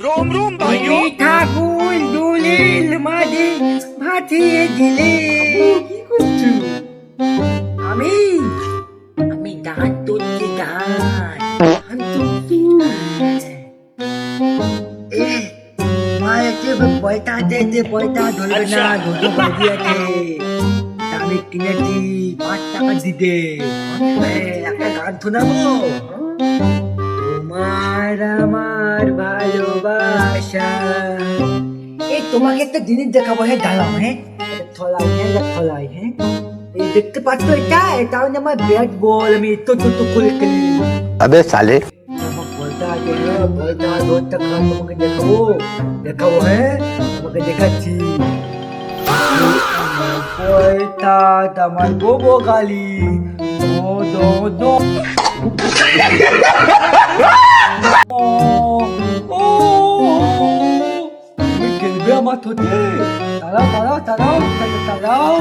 रोम रोम भाइयों। ঠাকুর দলিল মাঝে ভাসিয়ে দিলে। কি করছো? আমি আমি গান তুলছি, গান তুলছি। মায়ের পয়সা দে, পয়সা ধরবে না, দুটো বাজি আছে, আমি কিনেছি, 5 টাকা দিতে। একটা গান শোনাবো, তোমার আমার ভালোবাসা। এই তোমাকে একটা জিনিস দেখাবো, হ্যাঁ দাঁড়াও, হ্যাঁ থলাই, হ্যাঁ থলাই, হ্যাঁ এই দেখতে পাচ্ছ, এটা হচ্ছে আমার ব্যাট বল, আমি তো করে খেলি। अबे साले আমার বলটা আছে, বলটা রোদটা খান, তোমাকে দেখাবো, হ্যাঁ তোমাকে দেখাচ্ছি। বলটা আমার গোবো গালি, দো দো তুমি খেলবে আমার ঠোঁটে, তারাও।